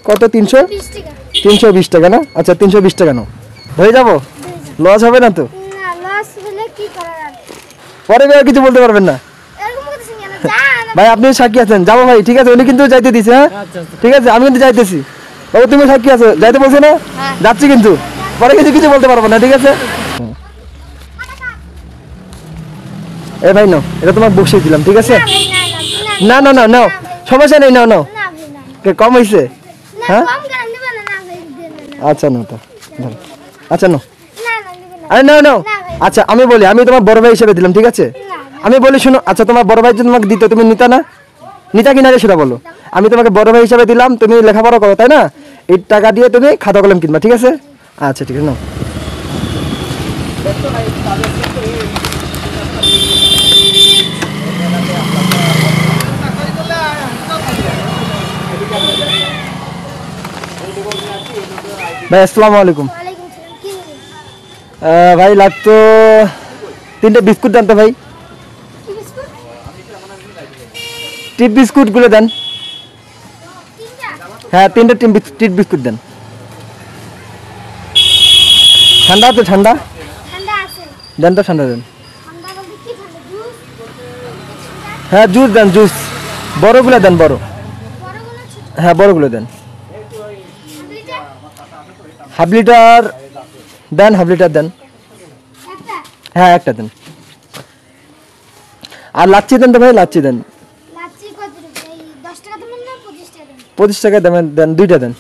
কত 320 টাকা 320 টাকা না আচ্ছা 320 টাকা নাও হয়ে যাব লস হবে না তো না লস হলে কি করার পরে আর কিছু বলতে পারবেন না এরকম করতেছেন কেন জান ভাই আপনি সাক্ষী আছেন যাবো ভাই ঠিক আছে উনি কিন্তু যাইতে দিছে হ্যাঁ ঠিক আছে আমি কিন্তু যাইতেছি বাবু তুমি সাক্ষী আছো যাইতে বলছো না যাচ্ছি কিন্তু পরে কিছু বলতে পারবো না ঠিক আছে এ ভাই নাও এটা তোমাকে বসিয়ে দিলাম ঠিক আছে না না না নাও সমস্যা নেই নাও নাও কম হয়েছে হ্যাঁ আচ্ছা নাও তো আচ্ছা নাও আরে নাও নাও আচ্ছা আমি বলি আমি তোমার বড় ভাই হিসেবে দিলাম ঠিক আছে আমি বলি শোনো আচ্ছা তোমার বড় ভাই যদি তোমাকে দিত তুমি নিতা না নিতা কিনা রে সেটা বলো আমি তোমাকে বড় ভাই হিসেবে দিলাম তুমি লেখাপড়া করো তাই না এই টাকা দিয়ে তুমি খাতা কলম কিনবা ঠিক আছে আচ্ছা ঠিক আছে নাও ভাই আসসালামু আলাইকুম ভাই লাগতো 3টে বিস্কুট দেন তো ভাই টিপ বিস্কুট গুলো দেন হ্যাঁ 3টে টিপ বিস্কুট দেন ঠান্ডা তো ঠান্ডা দেন তো ঠান্ডা দেন হ্যাঁ জুস দেন জুস বড়গুলো দেন বড় হ্যাঁ বড়গুলো দেন হাফ লিটার দেন হাফ লিটার দেন হ্যাঁ একটা দেন আর লাচ্ছি দেন তো ভাই লাচ্ছি দেন 25 টাকা দেন 2টা দেন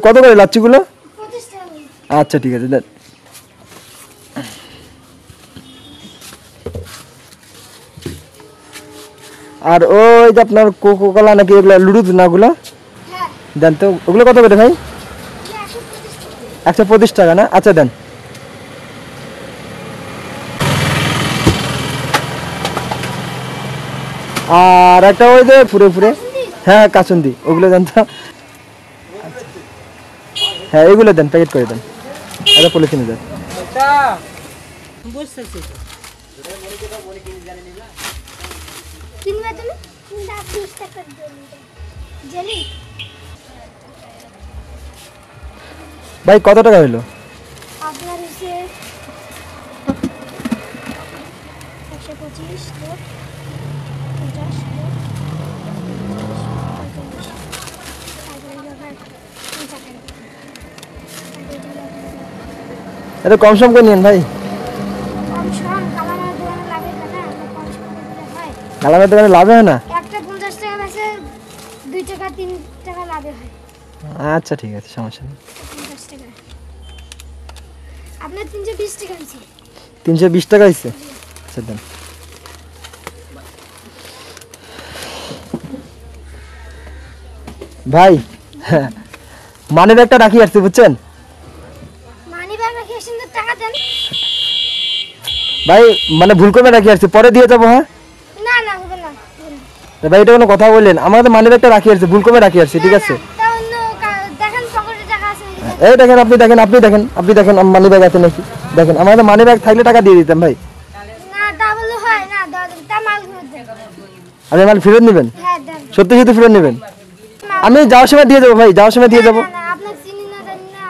কত করে লাচ্ছিগুলো আচ্ছা ঠিক আছে দেন আর ওই যে আপনার কোকো কোলা নাকি এগুলো লুডুস না ওগুলো দেন তো ওগুলো কত করে ভাই 125 টাকা না আচ্ছা দেন আর একটা ওই যে ফুরে হ্যাঁ কাসুন্দি ওগুলো দেন তো হ্যাঁ এগুলো দেন প্যাকেট করে দেন এটা পলিথিনে দেন ভাই কত টাকা হলো আপনার হচ্ছে 125 এটা কম সম করে নিন ভাই কালামের দোকানে লাভ হয় না একটা 50 টাকা বেচে 2 টাকা 3 টাকা লাভ হয় আচ্ছা ঠিক আছে সমস্যা নেই 50 টাকা আপনার 320 টাকা হইছে 320 টাকা হইছে আচ্ছা দেন ভাই মানি ব্যাগটা রাখি আসছে বুঝছেন মানি ব্যাগ রাখি আসেন তো টাকা দেন ভাই মানে ভুল করে রাখি আসছে পরে দিয়ে যাবো হ্যাঁ না না হবে না ভাই এটা কোনো কথা বললেন আমাদের মানি ব্যাগটা রাখি আসছে ভুল করে রাখি আসছে ঠিক আছে দেখেন পকেটে টাকা আছে এই দেখেন আপনি দেখেন মানি ব্যাগ আছে নাকি দেখেন আমাদের মানি ব্যাগ থাকলে টাকা দিয়ে দিতাম ভাই না তা বলে হয় না তা মাল ফেরত দেন আপনি মাল ফেরত নেবেন হ্যাঁ দেন সত্যি ফেরত নেবেন আমি যাওয়ার সময় দিয়ে যাবো ভাই যাওয়ার সময় দিয়ে যাবো না আপনার চিনি না জানি না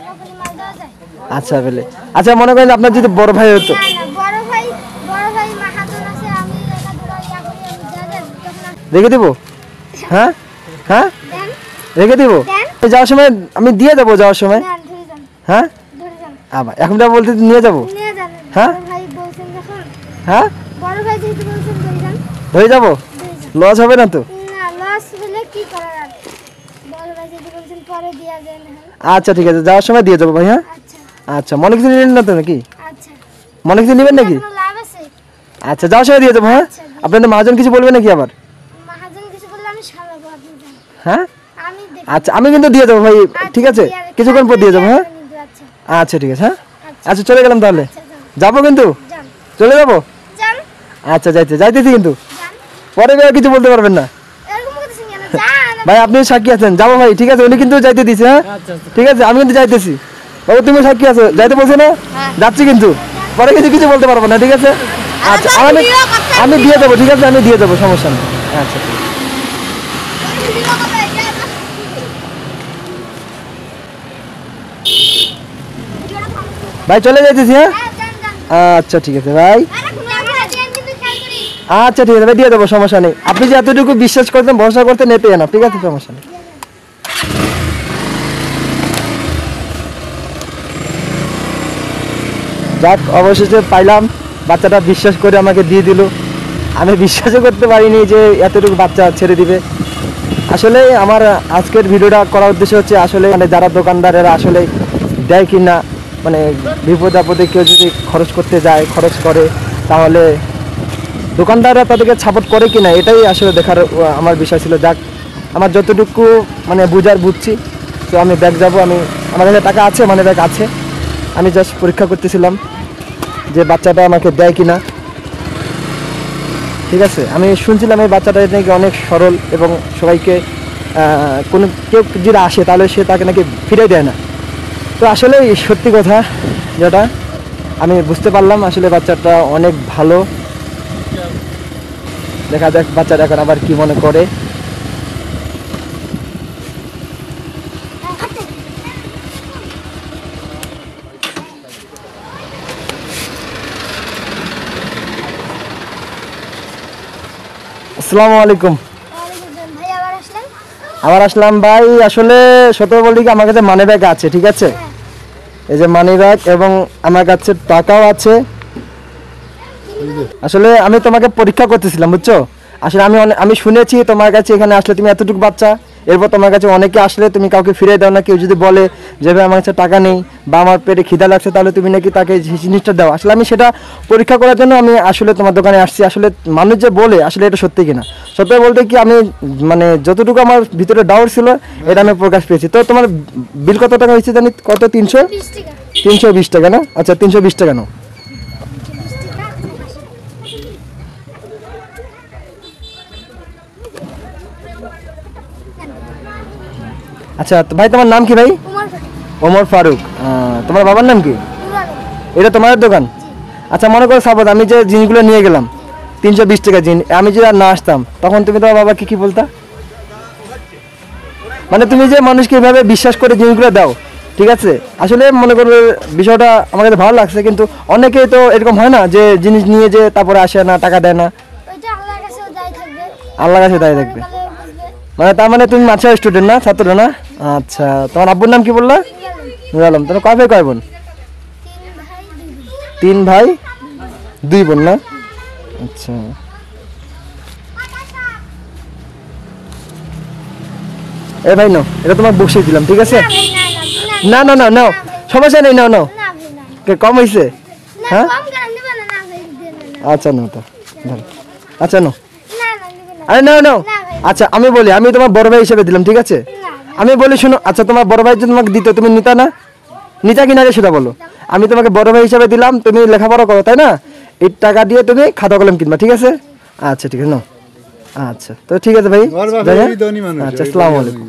আপনার মাল দেওয়া যায় আচ্ছা বলে আচ্ছা মনে করেন আপনার যদি বড় ভাই হতো না বড় ভাই মাহাজন আছে আমি একা ধরে ইয়া করি আমি দেন তখন রেখে দেবো হ্যাঁ হ্যাঁ দেন রেখে দেবো যাওয়ার সময় আমি দিয়ে যাবো যাওয়ার সময় দেন ধরে যান হ্যাঁ ধরে যান আবার এখন যা বলতে নিয়ে যাবো নিয়ে যান হ্যাঁ ভাই বলছেন যখন হ্যাঁ বড় ভাই যেহেতু বলছেন ধরে যান হয়ে যাবো লস হবে না তো না লস হলে কি করার বড় ভাই যেহেতু বলছেন পরে দিয়া যায় না আচ্ছা ঠিক আছে যাওয়ার সময় দিয়ে যাবো ভাই হ্যাঁ আচ্ছা আচ্ছা মনে কিছু নিলেন না তো নাকি আচ্ছা মনে কিছু নেবেন নাকি কোনো লাভ আছে আচ্ছা যাওয়ার সময় দিয়ে যাবো হ্যাঁ আপনাদের মহাজন কিছু বলবে নাকি আবার মহাজন কিছু বললে আমি সামলাবো আপনি যান হ্যাঁ আমি দেখি আচ্ছা আমি কিন্তু দিয়ে যাবো ভাই ঠিক আছে কিছুক্ষণ পর দিয়ে যাবো হ্যাঁ আচ্ছা আচ্ছা ঠিক আছে হ্যাঁ আচ্ছা চলে গেলাম তাহলে যাবো কিন্তু যান চলে যাবো যান আচ্ছা যাইতেছি কিন্তু পরে আর কিছু বলতে পারবেন না এরকম করতেছেন কেন যান ভাই আপনি সাক্ষী আছেন যাবো ভাই ঠিক আছে উনি কিন্তু যাইতে দিছে হ্যাঁ ঠিক আছে আমি কিন্তু যাইতেছি বাবু তুমি সাক্ষী আছো যাইতে বলছো না যাচ্ছি কিন্তু পরে কিছু বলতে পারবো না ঠিক আছে আচ্ছা আমার আমি দিয়ে দেবো, ঠিক আছে, আমি দিয়ে দেবো, সমস্যা নেই। আচ্ছা ঠিক আছে। ভাই চলে যাইতেছি, হ্যাঁ আচ্ছা ঠিক আছে ভাই, আচ্ছা ঠিক আছে ভাই, দিয়ে দেবো, সমস্যা নেই। আপনি যে এতটুকু বিশ্বাস করতেন, ভরসা করতেন, এতে না, ঠিক আছে, সমস্যা নেই। যাক, অবশেষে পাইলাম, বাচ্চাটা বিশ্বাস করে আমাকে দিয়ে দিল। আমি বিশ্বাসও করতে পারিনি যে এতটুকু বাচ্চা ছেড়ে দিবে। আসলে আমার আজকের ভিডিওটা করার উদ্দেশ্য হচ্ছে, আসলে মানে যারা দোকানদারেরা আসলে দেয় কি না, মানে বিপদ আপদে কেউ যদি খরচ করতে যায়, খরচ করে, তাহলে দোকানদাররা তাদেরকে সাপোর্ট করে কি না, এটাই আসলে দেখার আমার বিষয় ছিল। যাক, আমার যতটুকু মানে বুঝছি। তো আমি ব্যাগ যাবো, আমার কাছে টাকা আছে, মানে ব্যাগ আছে, আমি জাস্ট পরীক্ষা করতেছিলাম যে বাচ্চাটা আমাকে দেয় কি না। ঠিক আছে, আমি শুনছিলাম এই বাচ্চাটা নাকি অনেক সরল এবং সবাইকে কোনো কেউ যদি আসে তাহলে সে তাকে নাকি ফিরে দেয় না। তো আসলে সত্যি কথা যেটা আমি বুঝতে পারলাম, আসলে বাচ্চাটা অনেক ভালো। দেখা যাক বাচ্চাটা এখন আবার কি মনে করে। আসসালামু আলাইকুম। আবার আসলাম ভাই। আসলে সত্য বলি কি, আমার কাছে মানি ব্যাগ আছে, ঠিক আছে, এই যে মানি ব্যাগ, এবং আমার কাছে টাকাও আছে। আসলে আমি তোমাকে পরীক্ষা করতেছিলাম, বুঝছো। আসলে আমি শুনেছি তোমার কাছে এখানে আসলে তুমি এতটুকু বাচ্চা, এরপর তোমার কাছে অনেকে আসলে তুমি কাউকে ফিরে দাও না। কেউ যদি বলে যে ভাই আমার কাছে টাকা নেই বা আমার পেটে খিদা লাগছে, তাহলে তুমি নাকি তাকে জিনিসটা দাও। আসলে আমি সেটা পরীক্ষা করার জন্য আমি আসলে তোমার দোকানে আসছি। আসলে মানুষ যে বলে আসলে এটা সত্যি কিনা, সত্যি বলতে কি আমি মানে যতটুকু আমার ভিতরে ডাউট ছিল এটা আমি প্রকাশ পেয়েছি। তো তোমার বিল কত টাকা হয়েছে জানি? কত? 320 টাকা না? আচ্ছা 320 টাকা নাও। আচ্ছা তো ভাই, তোমার নাম কি ভাই? ওমর ফারুক। তোমার বাবার নাম কি? এটা তোমার দোকান? আচ্ছা, মনে করো সাপোজ আমি যে জিনিসগুলো নিয়ে গেলাম 320 টাকা জিনিস, আমি যদি আর না আসতাম, তখন তুমি তোমার বাবাকে কি বলতা? মানে তুমি যে মানুষকে এভাবে বিশ্বাস করে জিনিসগুলো দাও, ঠিক আছে, আসলে মনে করো বিষয়টা আমার কাছে ভালো লাগছে। কিন্তু অনেকেই তো এরকম হয় না যে জিনিস নিয়ে যে তারপরে আসে না, টাকা দেয় না। আল্লাহর কাছে দায় থাকবে। মানে তার মানে তুমি মাছের স্টুডেন্ট না, ছাত্র না? আচ্ছা, তোমার আব্বুর নাম কি বললা? নুর আলম। তোমার কয় ভাই কয় বোন? 3 ভাই 2 বোন না? আচ্ছা, এ ভাই নাও, এটা তোমার বসিয়ে দিলাম, ঠিক আছে। না না না নাও, সমস্যা নেই, নাও নাও। কম হয়েছে? হ্যাঁ আচ্ছা নাও তো, আচ্ছা নাও। আরে নাও নাও। আচ্ছা আমি বলি, আমি তোমার বড় ভাই হিসেবে দিলাম, ঠিক আছে। আমি বলি শোনো, আচ্ছা তোমার বড় ভাই যদি তোমাকে দিত, তুমি নিতা না? নিতা কিনা রে সেটা বলো। আমি তোমাকে বড় ভাই হিসেবে দিলাম, তুমি লেখাপড়া করো, তাই না? এই টাকা দিয়ে তুমি খাতা কলম কিনবা, ঠিক আছে। আচ্ছা ঠিক আছে, নাও। আচ্ছা তো ঠিক আছে ভাই, আচ্ছা আসসালামু আলাইকুম।